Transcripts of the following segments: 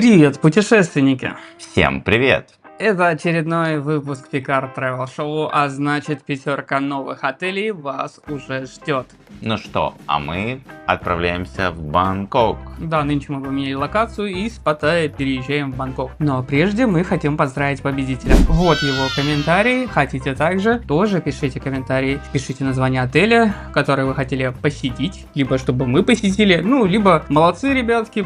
Привет, путешественники! Всем привет! Это очередной выпуск Picard Travel Show, а значит пятерка новых отелей вас уже ждет. Ну что, а мы отправляемся в Бангкок. Да, нынче мы поменяли локацию и с Паттайи переезжаем в Бангкок. Но прежде мы хотим поздравить победителя. Вот его комментарий, хотите также, тоже пишите комментарии. Пишите название отеля, который вы хотели посетить, либо чтобы мы посетили, ну, либо молодцы, ребятки.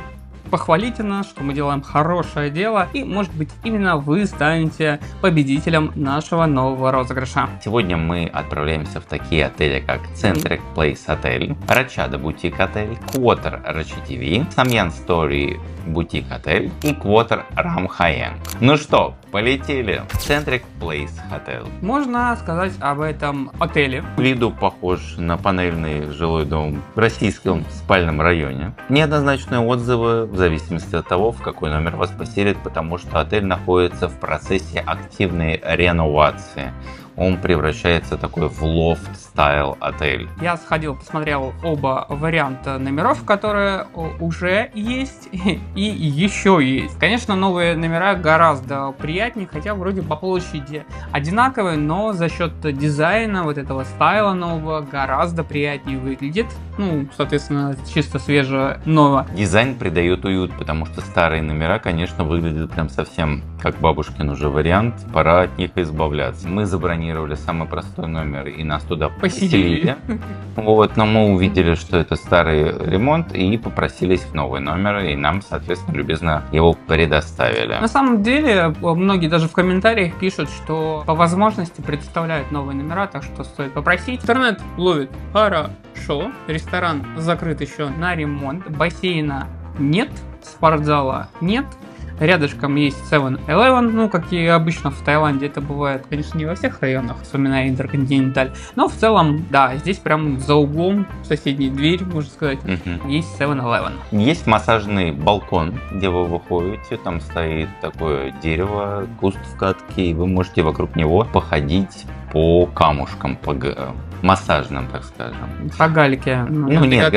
Похвалите нас, что мы делаем хорошее дело, и, может быть, именно вы станете победителем нашего нового розыгрыша. Сегодня мы отправляемся в такие отели, как Centric Place Hotel, Ratchada Boutique Hotel, Quarter Ratchatevi, Samyan Story Boutique Hotel и Quarter Ram Hayeng. Ну что, полетели! Centric Place Hotel. Можно сказать об этом отеле. Виду похож на панельный жилой дом в российском спальном районе. Неоднозначные отзывы в зависимости от того, в какой номер вас поселят, потому что отель находится в процессе активной реновации. Он превращается такой в лофт-стайл отель. Я сходил, посмотрел оба варианта номеров, которые уже есть и еще есть. Конечно, новые номера гораздо приятнее, хотя вроде по площади одинаковые, но за счет дизайна вот этого стайла нового гораздо приятнее выглядит. Ну, соответственно, чисто свежее новое. Дизайн придает уют, потому что старые номера, конечно, выглядят прям совсем как бабушкин уже вариант. Пора от них избавляться. Мы забронировали самый простой номер и нас туда поселили. Вот, но мы увидели, что это старый ремонт и попросились в новый номер, и нам, соответственно, любезно его предоставили. На самом деле, многие даже в комментариях пишут, что по возможности представляют новые номера, так что стоит попросить. Интернет ловит хорошо, ресторан закрыт еще на ремонт, бассейна нет, спортзала нет. Рядышком есть 7-Eleven, ну, как и обычно в Таиланде это бывает, конечно, не во всех районах, вспоминая Интерконтиненталь, но в целом, да, здесь прям за углом, в соседней двери, можно сказать, есть 7-Eleven. Есть массажный балкон, где вы выходите, там стоит такое дерево, куст в катке, и вы можете вокруг него походить по камушкам, по массажным, так скажем. По гальке. Ну нет,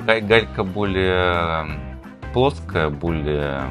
галька более плоская, более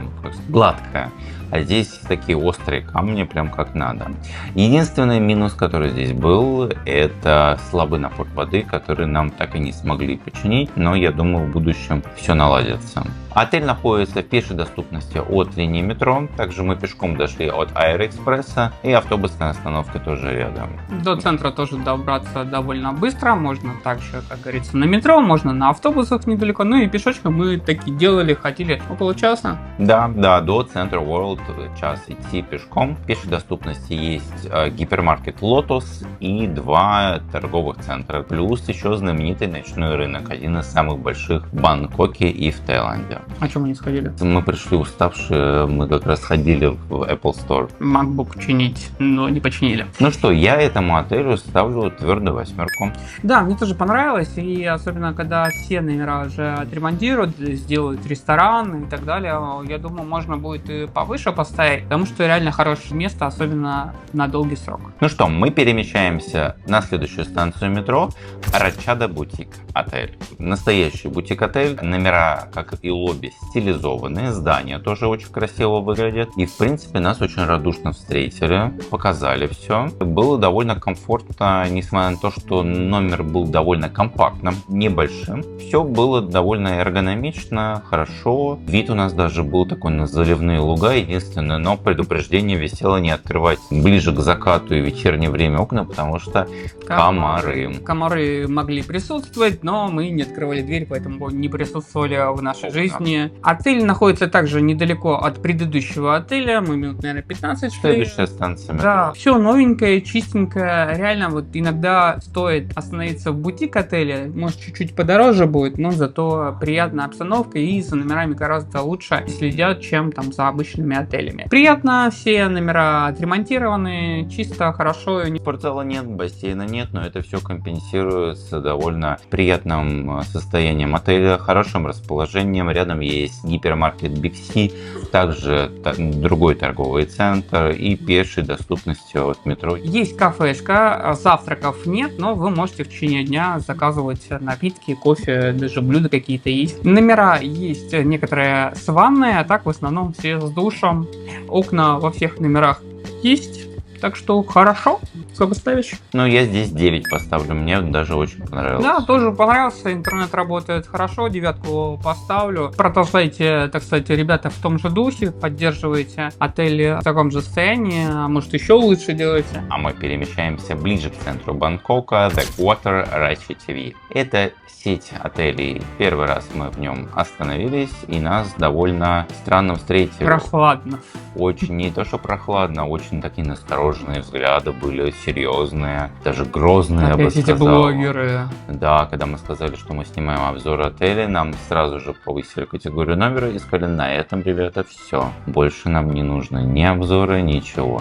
гладкая, а здесь такие острые камни, прям как надо. Единственный минус, который здесь был, это слабый напор воды, который нам так и не смогли починить, но я думаю, в будущем все наладится. Отель находится в пешей доступности от линии метро, также мы пешком дошли от Аэроэкспресса, и автобусная остановка тоже рядом. До центра тоже добраться довольно быстро, можно также, как говорится, на метро, можно на автобусах недалеко, ну и пешочком мы таки делали, ходили около часа. Да, до центра World час идти пешком. В пешей доступности есть гипермаркет Lotus и 2 торговых центра, плюс еще знаменитый ночной рынок, один из самых больших в Бангкоке и в Таиланде. О чем мы не сходили? Мы пришли уставшие, мы как раз ходили в Apple Store. MacBook чинить, но не починили. Ну что, я этому отелю ставлю твердую 8. Да, мне тоже понравилось, и особенно когда все номера уже отремонтируют, сделают ресторан и так далее, я думаю, можно будет и повыше поставить, потому что реально хорошее место, особенно на долгий срок. Ну что, мы перемещаемся на следующую станцию метро Ratchada Boutique отель. Настоящий бутик-отель, номера, как и лобби, стилизованные, здания тоже очень красиво выглядят. И в принципе нас очень радушно встретили, показали все. Было довольно комфортно, несмотря на то, что номер был довольно компактным, небольшим. Все было довольно эргономично, хорошо. Вид у нас даже был такой на заливные луга. Единственное, но предупреждение висело не открывать ближе к закату и вечернее время окна, потому что комары. Комары могли присутствовать, но мы не открывали дверь, поэтому не присутствовали в нашей жизни. Отель находится также недалеко от предыдущего отеля, мы минут, наверное, 15 шли. Следующая станция метро. Да, все новенькое, чистенькое. Реально, вот иногда стоит остановиться в бутик-отеле, может чуть-чуть подороже будет, но зато приятная обстановка и за номерами гораздо лучше следят, чем там за обычными отелями. Приятно, все номера отремонтированы, чисто, хорошо. Спортзала нет, бассейна нет, но это все компенсируется довольно приятным состоянием отеля, хорошим расположением. Рядом есть гипермаркет Big C, также другой торговый центр и пешей доступностью от метро. Есть кафешка, завтраков нет, но вы можете в течение дня заказывать напитки, кофе, даже блюда какие-то есть. Номера есть некоторые с ванной, а так в основном все с душем. Окна во всех номерах есть, так что хорошо. Сколько ставишь? Ну, я здесь 9 поставлю, мне даже очень понравилось. Да, тоже понравился, интернет работает хорошо, 9 поставлю. Продолжайте, так сказать, ребята, в том же духе, поддерживайте отели в таком же состоянии, а может еще лучше делайте. А мы перемещаемся ближе к центру Бангкока, The Quarter Ratchet TV. Это сеть отелей. Первый раз мы в нем остановились, и нас довольно странно встретили. Прохладно. Очень, не то что прохладно, очень такие настороженные взгляды были, серьезные, даже грозные, я бы Опять эти сказал. блогеры. Да, когда мы сказали, что мы снимаем обзор отеля, нам сразу же повысили категорию номера и сказали: на этом, ребята, все. Больше нам не нужно ни обзора, ничего.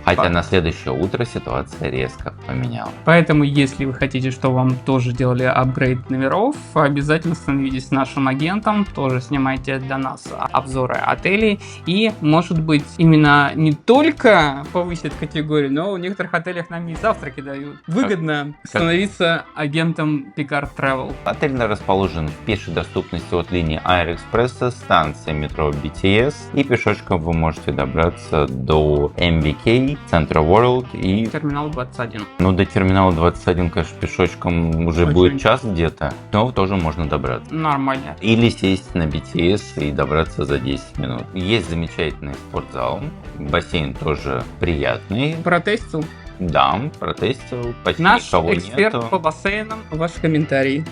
Хотя на следующее утро ситуация резко поменялась. Поэтому, если вы хотите, чтобы вам тоже делали апгрейд номеров, обязательно становитесь нашим агентом, тоже снимайте для нас обзоры отелей. И, может быть, именно не только повысит категорию, но в некоторых отелях нам и завтраки дают. Выгодно становиться агентом Picard Travel. Отель расположен в пешей доступности от линии Аэроэкспресса, станции метро BTS, и пешочком вы можете добраться до MBK, Central World и Терминал 21. Ну, до терминала 21, конечно, пешочком уже Очень. будет час где-то, но тоже можно добраться. Нормально. Или сесть на BTS и добраться за 10 минут. Есть замечательный спортзал, бассейн тоже приятный. Протестил. Да, протестил, почти Наш никого эксперт нету. по бассейнам. Ваши комментарии.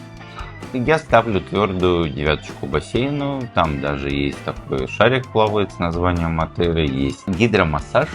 Я ставлю твердую 9 бассейну. Там даже есть такой шарик плавает с названием отеля, есть гидромассаж.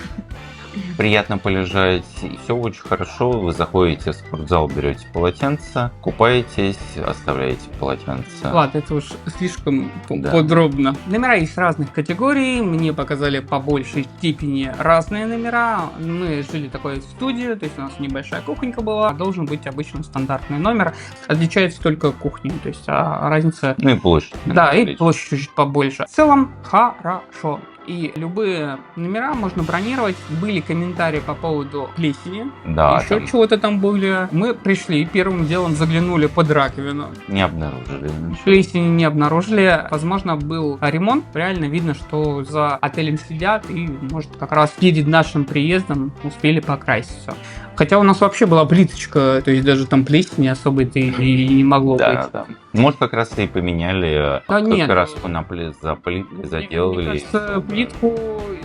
Приятно полежать, все очень хорошо. Вы заходите в спортзал, берете полотенце, купаетесь, оставляете полотенце. Ладно, это уж слишком Да. подробно. Номера есть разных категорий. Мне показали по большей степени разные номера. Мы жили такой в студии, то есть у нас небольшая кухонька была. Должен быть обычно стандартный номер. Отличается только кухней, то есть разница... Ну и площадь. Да, и площадь чуть побольше. В целом, хорошо. И любые номера можно бронировать. Были комментарии по поводу плесени. Да, Еще там чего-то там были. Мы пришли, первым делом заглянули под раковину. не обнаружили. Плесени не обнаружили. Возможно, был ремонт. Реально видно, что за отелем следят. И, может, как раз перед нашим приездом успели покрасить все. Хотя у нас вообще была плиточка. То есть даже там плесени особой-то и не могло быть. Да. Может, как раз и поменяли Да нет. краску на заплитали, заделали. Мне кажется, плитку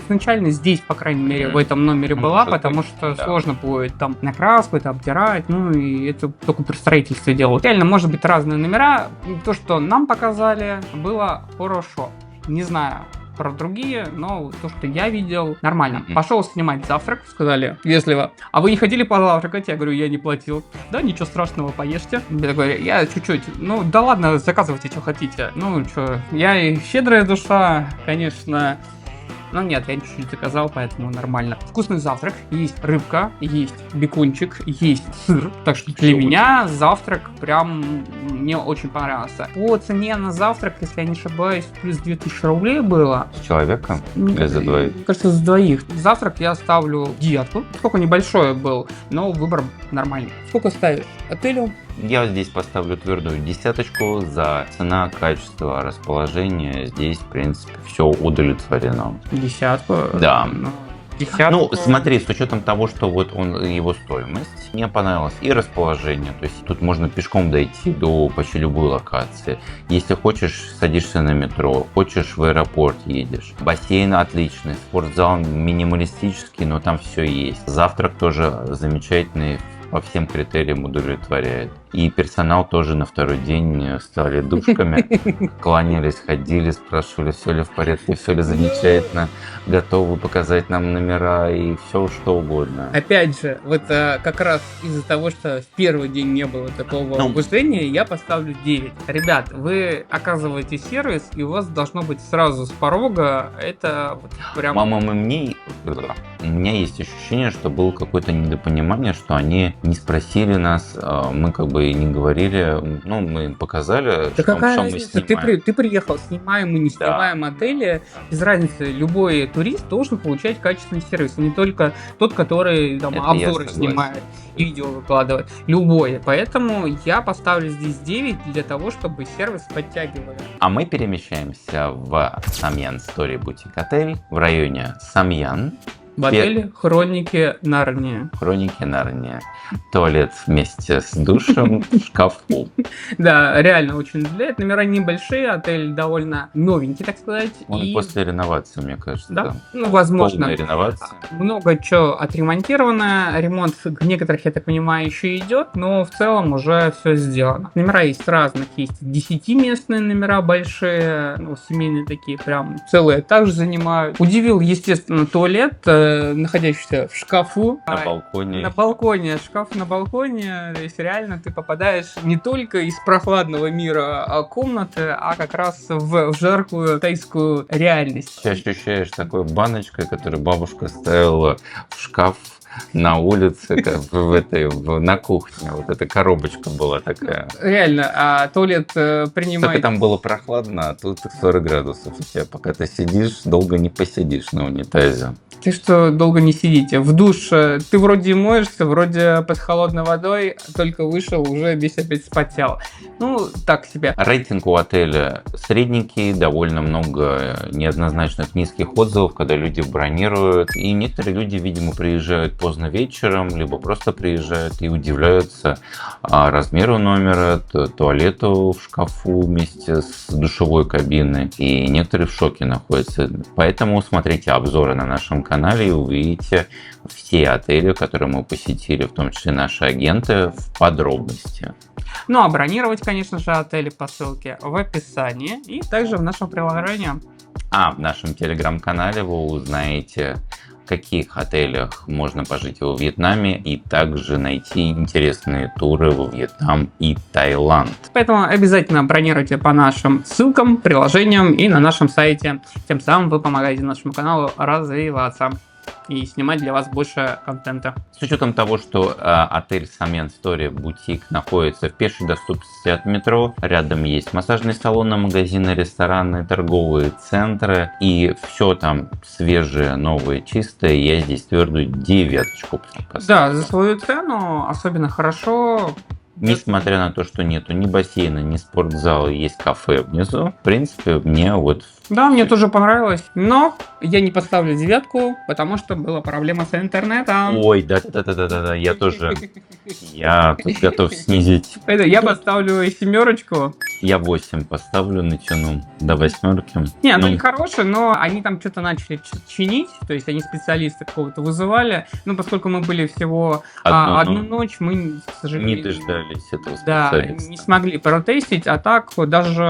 изначально здесь, по крайней мере, в этом номере была, Может потому быть, что да. сложно будет там на краску это обтирать, ну и это только при строительстве делают. Реально, может быть, разные номера. То, что нам показали, было хорошо. Не знаю про другие, но то, что я видел, нормально. Пошел снимать завтрак, сказали вежливо: а вы не хотели позавтракать? Я говорю: я не платил. Да, ничего страшного, поешьте. Я такой: я чуть-чуть. Ну, да ладно, заказывайте, что хотите. Ну, что, я и щедрая душа, конечно. Но нет, я чуть-чуть заказал, поэтому нормально. Вкусный завтрак. Есть рыбка, есть бекончик, есть сыр. Так что для меня завтрак прям мне очень понравился. По цене на завтрак, если я не ошибаюсь, плюс 2000 рублей было. С человеком или за двоих? Мне кажется, за двоих. Завтрак я ставлю 9. Сколько небольшой был, но выбор нормальный. Сколько ставишь отелю? Я здесь поставлю твердую 10 за цена, качество, расположение. Здесь, в принципе, все удовлетворено. 10. Да. Десятку. Ну, смотри, с учетом того, что вот его стоимость, мне понравилось и расположение. То есть тут можно пешком дойти до почти любой локации. Если хочешь, садишься на метро, хочешь, в аэропорт едешь. Бассейн отличный, спортзал минималистический, но там все есть. Завтрак тоже замечательный, по всем критериям удовлетворяет. И персонал тоже на второй день стали душками, кланялись, ходили, спрашивали, все ли в порядке, все ли замечательно, готовы показать нам номера и все что угодно. Опять же, вот как раз из-за того, что в первый день не было такого повышения, я поставлю 9. Ребят, вы оказываете сервис, и у вас должно быть сразу с порога, это вот прям... У меня есть ощущение, что было какое-то недопонимание, что они не спросили нас, мы как бы и не говорили, ну, мы им показали, Да что какая мы разница? снимаем. Ты приехал, снимаем мы, не снимаем отели, без разницы, любой турист должен получать качественный сервис, не только тот, который там, Это обзоры я согласен. снимает, видео выкладывает, любой. Поэтому я поставлю здесь 9 для того, чтобы сервис подтягивали. А мы перемещаемся в Самьян Story Boutique Отель в районе Самьян. В отеле Хроники Нарнии. Хроники Нарнии. Туалет вместе с душем в шкафу. Да, реально очень удивляет. Номера небольшие, отель довольно новенький, так сказать. Он и... после реновации, мне кажется. Да, ну, возможно. Полная реновация. Много чего отремонтировано. Ремонт в некоторых, я так понимаю, еще идет, но в целом уже все сделано. Номера есть разных. Есть 10-местные номера большие, ну, семейные такие, прям целый этаж занимают. Удивил, естественно, туалет, находящийся в шкафу. На балконе. На балконе, шкаф на балконе, то есть реально ты попадаешь не только из прохладного мира комнаты, а как раз в жаркую тайскую реальность. Ты ощущаешь такой баночкой, которую бабушка ставила в шкаф на улице, на кухне. Вот эта коробочка была такая. Реально, а туалет принимает... Только там было прохладно, а тут 40 градусов. У тебя, пока ты сидишь, долго не посидишь на унитазе. Ты что, долго не сидите? В душ ты вроде моешься, вроде под холодной водой, только вышел, уже весь опять вспотел. Ну, так себе. Рейтинг у отеля средненький, довольно много неоднозначных низких отзывов, когда люди бронируют. И некоторые люди, видимо, приезжают поздно вечером, либо просто приезжают и удивляются размеру номера, туалету в шкафу вместе с душевой кабиной. И некоторые в шоке находятся. Поэтому смотрите обзоры на нашем канале и увидите все отели, которые мы посетили, в том числе наши агенты, в подробности. Ну а бронировать, конечно же, отели по ссылке в описании и также в нашем приложении. А в нашем телеграм-канале вы узнаете, в каких отелях можно пожить во Вьетнаме и также найти интересные туры во Вьетнам и Таиланд. Поэтому обязательно бронируйте по нашим ссылкам, приложениям и на нашем сайте. Тем самым вы помогаете нашему каналу развиваться и снимать для вас больше контента. С учетом того, что отель Самьян Story Boutique находится в пешей доступности от метро, рядом есть массажные салоны, магазины, рестораны, торговые центры, и все там свежее, новое, чистое, я здесь твердую 9 поставлю. Да, за свою цену особенно хорошо. Несмотря на то, что нету ни бассейна, ни спортзала, есть кафе внизу, в принципе, мне вот... Да, мне тоже понравилось, но я не поставлю 9, потому что была проблема с интернетом. Ой, да, я тоже. Я тут готов снизить. Я поставлю 7. Я 8 поставлю, натяну до 8. Не, они хорошие, но они там что-то начали чинить, то есть они специалиста какого-то вызывали. Ну, поскольку мы были всего одну ночь, мы, к сожалению... Не дождались этого да, специалиста. не смогли протестить, а так даже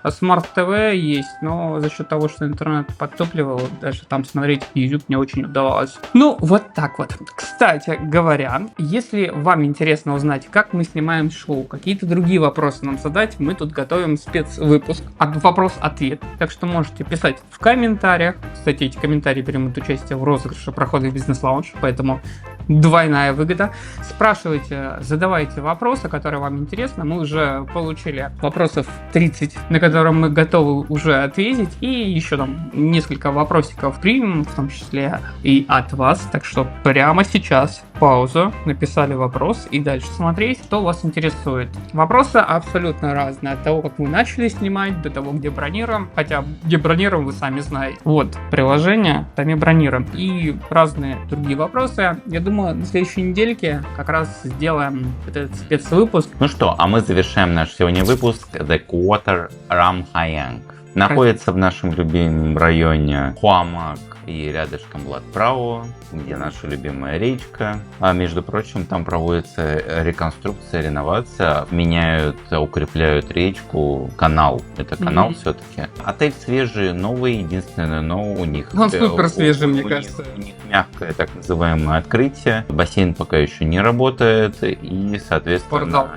Smart TV есть, но за счет того, что интернет подтопливал, даже там смотреть YouTube не очень удавалось. Ну, вот так вот. Кстати говоря, если вам интересно узнать, как мы снимаем шоу, какие-то другие вопросы нам задать, мы тут готовим спецвыпуск вопрос-ответ. Так что можете писать в комментариях. Кстати, эти комментарии примут участие в розыгрыше прохода в бизнес-лаунж, поэтому двойная выгода. Спрашивайте, задавайте вопросы, которые вам интересны. Мы уже получили вопросов 30, на которые мы готовы уже ответить. И еще там несколько вопросиков примем, в том числе и от вас. Так что прямо сейчас паузу, написали вопрос и дальше смотреть, что вас интересует. Вопросы абсолютно разные. От того, как вы начали снимать, до того, где бронируем. Хотя, где бронируем, вы сами знаете. Вот, приложение, там и бронируем. И разные другие вопросы. Я думаю, на следующей недельке как раз сделаем этот спецвыпуск. Ну что, а мы завершаем наш сегодня выпуск The Quarter Ram Hyang. Находится в нашем любимом районе Хуамак и рядышком Ладпрау, где наша любимая речка. А между прочим, там проводится реконструкция, реновация, меняют, укрепляют речку, канал. Это канал все-таки. Отель свежий, новый, единственное, но у них... Он супер свежий, мне кажется. У них мягкое так называемое открытие. Бассейн пока еще не работает, и, соответственно...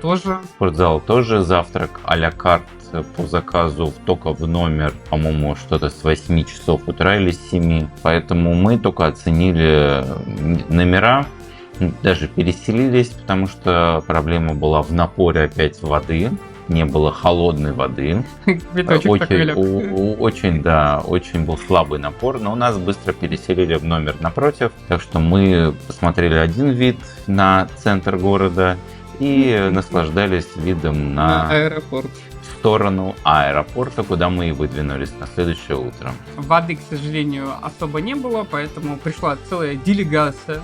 Спортзал тоже. Завтрак а-ля карт по заказу только в номер, по-моему, что-то с 8 часов утра или с 7. Поэтому мы только оценили номера, даже переселились, потому что проблема была в напоре опять воды. Не было холодной воды. Очень был слабый напор, но нас быстро переселили в номер напротив. Так что мы посмотрели один вид на центр города и наслаждались видом на аэропорт. В сторону аэропорта, куда мы и выдвинулись на следующее утро. Воды, к сожалению, особо не было, поэтому пришла целая делегация,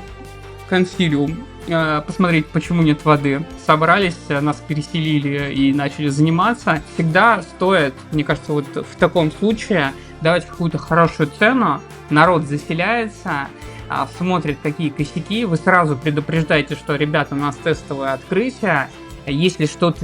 консилиум, посмотреть, почему нет воды. Собрались, нас переселили и начали заниматься. Всегда стоит, мне кажется, вот в таком случае давать какую-то хорошую цену. Народ заселяется, смотрит, какие косяки. Вы сразу предупреждаете, что, ребята, у нас тестовое открытие. Если что-то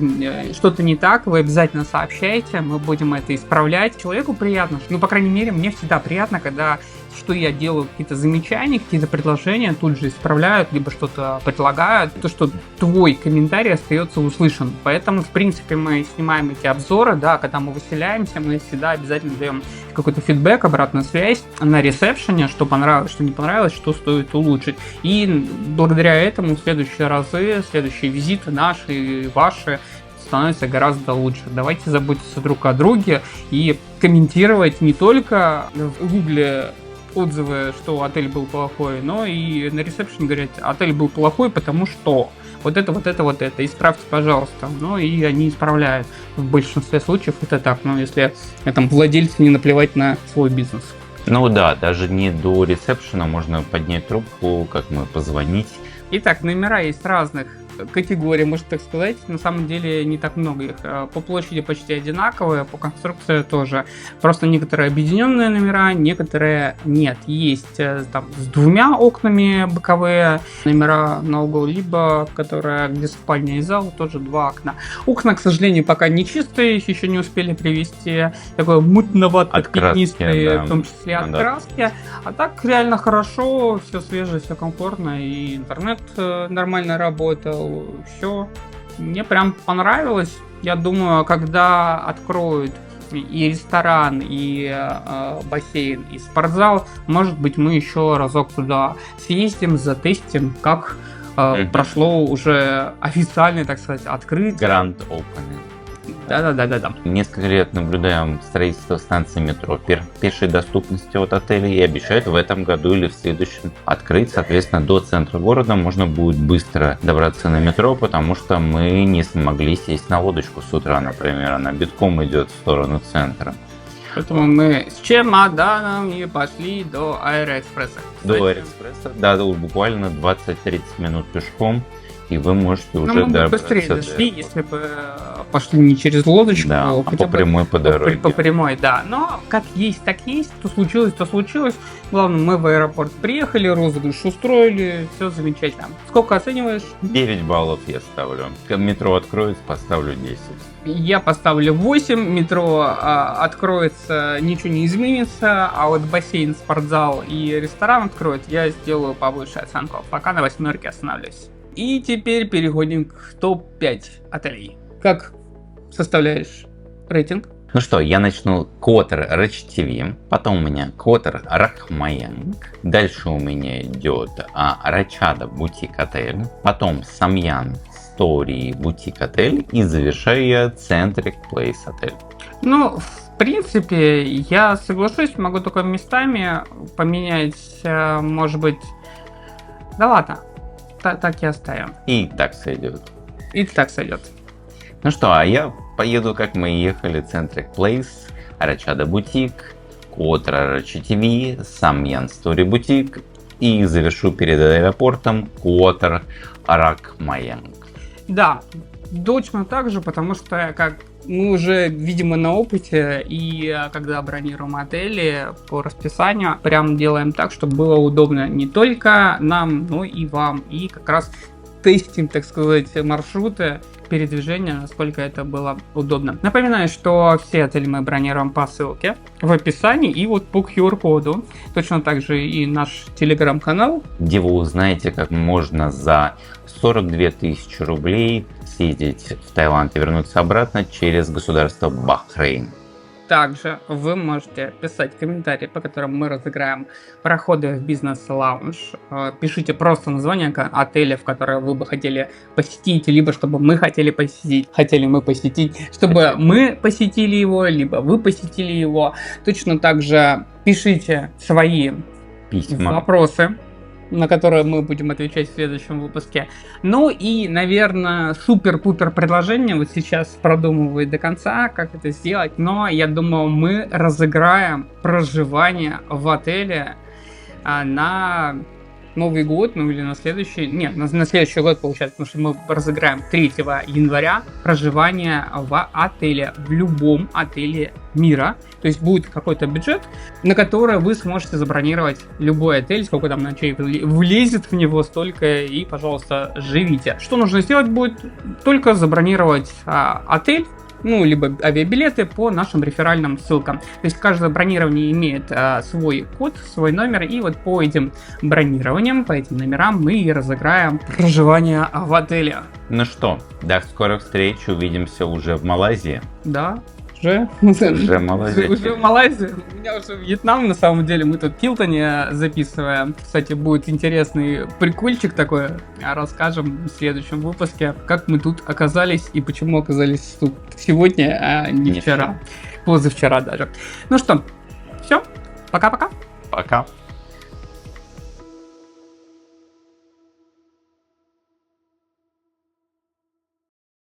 не так, вы обязательно сообщайте, мы будем это исправлять. Человеку приятно, ну, по крайней мере, мне всегда приятно, когда что я делаю, какие-то замечания, какие-то предложения тут же исправляют, либо что-то предлагают, то, что твой комментарий остается услышан. Поэтому, в принципе, мы снимаем эти обзоры, да, когда мы выселяемся, мы всегда обязательно даем какой-то фидбэк, обратную связь на ресепшене, что понравилось, что не понравилось, что стоит улучшить. И благодаря этому следующие разы, следующие визиты наши и ваши становится гораздо лучше. Давайте заботиться друг о друге и комментировать не только в Гугле отзывы, что отель был плохой, но и на ресепшене говорят, отель был плохой, потому что вот это, исправьте, пожалуйста. Ну и они исправляют. В большинстве случаев это так, но если там владельцу не наплевать на свой бизнес. Ну да, даже не до ресепшена можно поднять трубку, как мы позвонить. Итак, номера есть разных категорий, можно так сказать. На самом деле не так много их. По площади почти одинаковые, по конструкции тоже. Просто некоторые объединенные номера, некоторые нет. Есть там с двумя окнами боковые номера на угол, либо которые где спальня и зал, тоже два окна. Окна, к сожалению, пока не чистые, их еще не успели привезти. Такой мутновато-пятнистые, да, в том числе от краски. А так реально хорошо, все свежее, все комфортно, и интернет нормально работал. Все, мне прям понравилось. Я думаю, когда откроют и ресторан, и бассейн, и спортзал, может быть, мы еще разок туда съездим, затестим, как прошло уже официальное, так сказать, открытие. Grand Opening. Да. Несколько лет наблюдаем строительство станции метро пешей доступности от отеля и обещают в этом году или в следующем открыть. Соответственно, до центра города можно будет быстро добраться на метро, потому что мы не смогли сесть на лодочку с утра, например. Она битком идет в сторону центра. Поэтому мы с чемоданом и пошли до Аэроэкспресса. До Аэроэкспресса, да, буквально 20-30 минут пешком. И вы можете уже мы бы быстрее дошли, если бы пошли не через лодочку, да, а по прямой по дороге. По прямой, да. Но как есть, так есть. То случилось, то случилось. Главное, мы в аэропорт приехали, розыгрыш устроили, все замечательно. Сколько оцениваешь? 9 баллов я ставлю. Когда метро откроется, поставлю 10. Я поставлю 8, метро откроется, ничего не изменится, а вот бассейн, спортзал и ресторан откроют, я сделаю повыше оценку. Пока на 8 останавливаюсь. И теперь переходим к топ-5 отелей. Как составляешь рейтинг? Ну что, я начну Котор Рачативи, потом у меня Котор Ракхмаянг, дальше у меня идет Рачада Бутик Отель, потом Самьян Стори Бутик Отель и завершаю я Центрик Плейс Отель. Ну, в принципе, я соглашусь, могу только местами поменять, может быть... Да ладно. Так и оставим. И так сойдет. Ну что, а я поеду, как мы ехали, Центрик Плейс, Рачада Бутик, Котор Рачативи, Самьян Стори Бутик и завершу перед аэропортом Котор Ракхмаянг. Да, точно так же, потому что, как мы уже, видимо, на опыте, и когда бронируем отели по расписанию, прям делаем так, чтобы было удобно не только нам, но и вам. И как раз тестим, так сказать, маршруты передвижения, насколько это было удобно. Напоминаю, что все отели мы бронируем по ссылке в описании и вот по QR-коду. Точно так же и наш телеграм-канал, где вы узнаете, как можно за 42 тысячи рублей съездить в Таиланд и вернуться обратно через государство Бахрейн. Также вы можете писать комментарии, по которым мы разыграем проходы в бизнес-лаунж. Пишите просто название отеля, в которое вы бы хотели посетить, либо чтобы мы хотели посетить, чтобы мы посетили его, либо вы посетили его. Точно так же пишите свои вопросы, на которые мы будем отвечать в следующем выпуске. Ну и, наверное, супер-пупер предложение вот сейчас продумываю до конца, как это сделать, но я думаю, мы разыграем проживание в отеле на Новый год, ну или на следующий, нет, на следующий год получается, потому что мы разыграем 3 января проживание в отеле, в любом отеле мира. То есть будет какой-то бюджет, на который вы сможете забронировать любой отель, сколько там ночей влезет в него, столько и, пожалуйста, живите. Что нужно сделать будет? Только забронировать отель, ну, либо авиабилеты по нашим реферальным ссылкам. То есть каждое бронирование имеет свой код, свой номер, и вот по этим бронированиям, по этим номерам мы и разыграем проживание в отеле. Ну что, до скорых встреч, увидимся уже в Малайзии. Да. Уже Малайзия. Уже Малайзия. У меня уже Вьетнам, на самом деле. Мы тут в Хилтоне записываем. Кстати, будет интересный прикольчик такой. Расскажем в следующем выпуске, как мы тут оказались и почему оказались тут сегодня, а не вчера. Позавчера даже. Ну что, все. Пока-пока. Пока.